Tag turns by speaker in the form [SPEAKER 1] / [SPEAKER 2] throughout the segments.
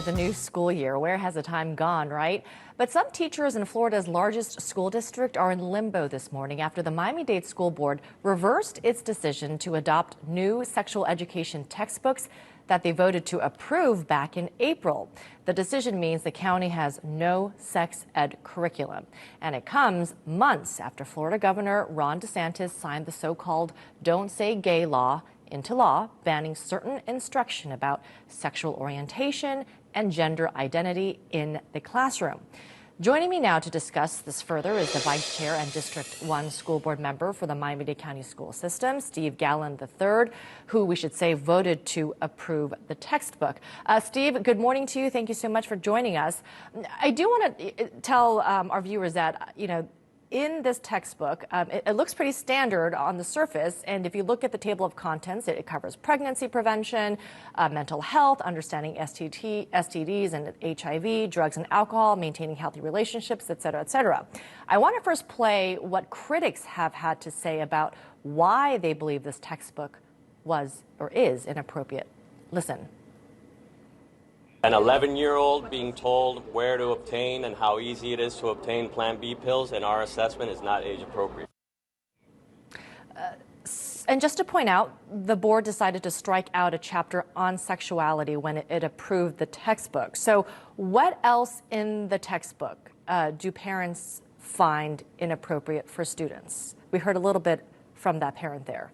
[SPEAKER 1] the new school year. Where has the time gone, right? But some teachers in Florida's largest school district are in limbo this morning after the Miami-Dade School Board reversed its decision to adopt new sexual education textbooks that they voted to approve back in April. The decision means the county has no sex ed curriculum, and it comes months after Florida Governor Ron DeSantis signed the so-called Don't Say Gay law into law, banning certain instruction about sexual orientation and gender identity in the classroom. Joining me now to discuss this further is the Vice Chair and District 1 School Board member for the Miami-Dade County School System, Steve Gallen III, who we should say voted to approve the textbook. Steve, good morning to you. Thank you so much for joining us. I do want to tell our viewers that, in this textbook, it looks pretty standard on the surface, and if you look at the table of contents, it covers pregnancy prevention, mental health, understanding STDs and HIV, drugs and alcohol, maintaining healthy relationships, et cetera, et cetera. I want to first play what critics have had to say about why they believe this textbook was or is inappropriate. Listen.
[SPEAKER 2] An 11-year-old being told where to obtain and how easy it is to obtain Plan B pills in our assessment is not age appropriate.
[SPEAKER 1] And just to point out, the board decided to strike out a chapter on sexuality when it approved the textbook. So what else in the textbook do parents find inappropriate for students? We heard a little bit from that parent there.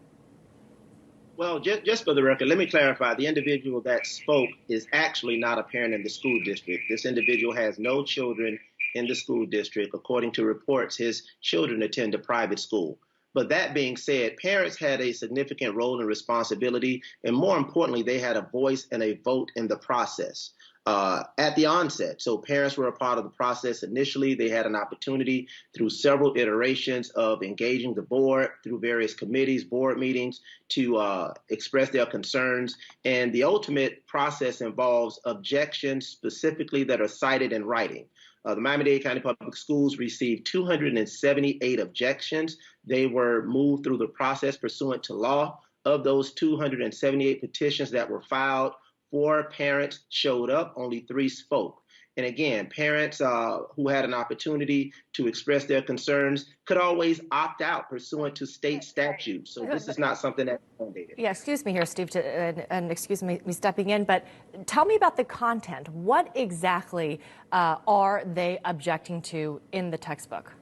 [SPEAKER 3] Well, just for the record, let me clarify. The individual that spoke is actually not a parent in the school district. This individual has no children in the school district. According to reports, his children attend a private school. But that being said, parents had a significant role and responsibility, and more importantly, they had a voice and a vote in the process at the onset. So parents were a part of the process initially. They had an opportunity through several iterations of engaging the board through various committees, board meetings, to express their concerns. And the ultimate process involves objections specifically that are cited in writing. The Miami-Dade County Public Schools received 278 objections. They were moved through the process pursuant to law. Of those 278 petitions that were filed, 4 parents showed up, only 3 spoke. And again, parents who had an opportunity to express their concerns could always opt out pursuant to state statutes. So this is not something that's mandated.
[SPEAKER 1] Yeah, excuse me here, Steve, and excuse me stepping in, but tell me about the content. What exactly are they objecting to in the textbook?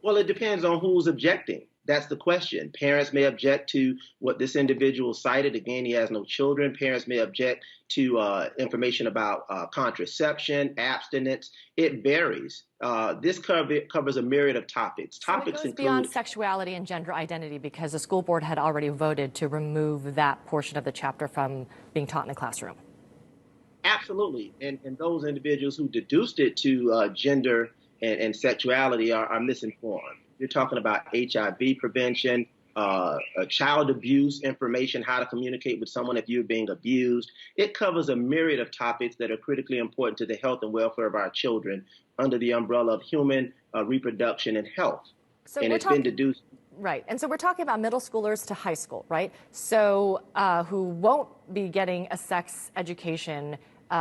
[SPEAKER 3] Well, it depends on who's objecting. That's the question. Parents may object to what this individual cited. Again, he has no children. Parents may object to information about contraception, abstinence. It varies. This covers a myriad of topics.
[SPEAKER 1] Topics include beyond sexuality and gender identity, because the school board had already voted to remove that portion of the chapter from being taught in the classroom.
[SPEAKER 3] Absolutely. And those individuals who deduced it to gender and sexuality are misinformed. You're talking about HIV prevention, child abuse information, how to communicate with someone if you're being abused. It covers a myriad of topics that are critically important to the health and welfare of our children under the umbrella of human reproduction and health.
[SPEAKER 1] So
[SPEAKER 3] and it's been deduced.
[SPEAKER 1] Right. And so we're talking about middle schoolers to high school, right? So who won't be getting a sex education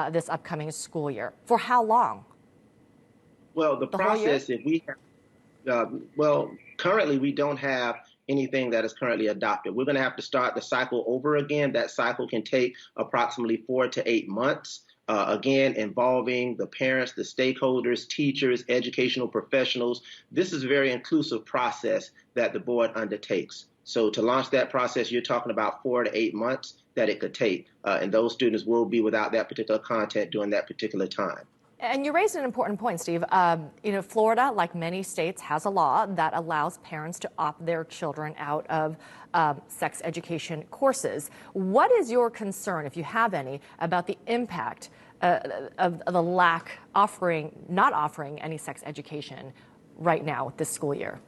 [SPEAKER 1] this upcoming school year. For how long?
[SPEAKER 3] Well, the process, if we have currently we don't have anything that is currently adopted. We're going to have to start the cycle over again. That cycle can take approximately 4 to 8 months, again, involving the parents, the stakeholders, teachers, educational professionals. This is a very inclusive process that the board undertakes. So to launch that process, you're talking about 4 to 8 months that it could take, and those students will be without that particular content during that particular time.
[SPEAKER 1] And you raised an important point, Steve. Florida, like many states, has a law that allows parents to opt their children out of sex education courses. What is your concern, if you have any, about the impact of the not offering any sex education right now this school year?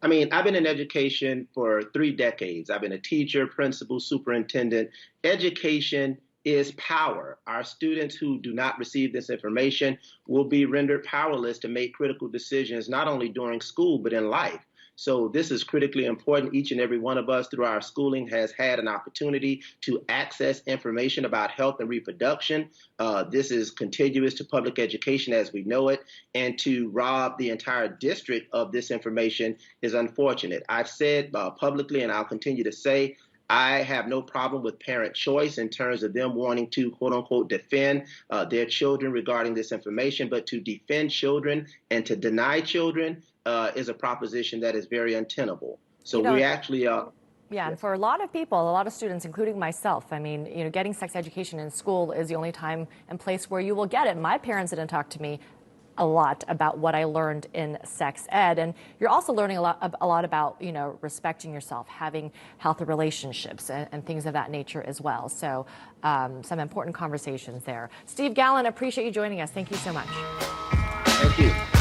[SPEAKER 3] I mean, I've been in education for 3 decades. I've been a teacher, principal, superintendent. Education is power. Our students who do not receive this information will be rendered powerless to make critical decisions, not only during school, but in life. So this is critically important. Each and every one of us through our schooling has had an opportunity to access information about health and reproduction. This is contiguous to public education as we know it, and to rob the entire district of this information is unfortunate. I've said publicly, and I'll continue to say, I have no problem with parent choice in terms of them wanting to, quote unquote, defend their children regarding this information, but to defend children and to deny children is a proposition that is very untenable. So we actually
[SPEAKER 1] yeah, and for a lot of people, a lot of students, including myself, I mean, getting sex education in school is the only time and place where you will get it. My parents didn't talk to me a lot about what I learned in sex ed, and you're also learning a lot about respecting yourself, having healthy relationships, and things of that nature as well. So some important conversations there. Steve Gallen, appreciate you joining us. Thank you so much.
[SPEAKER 3] Thank you.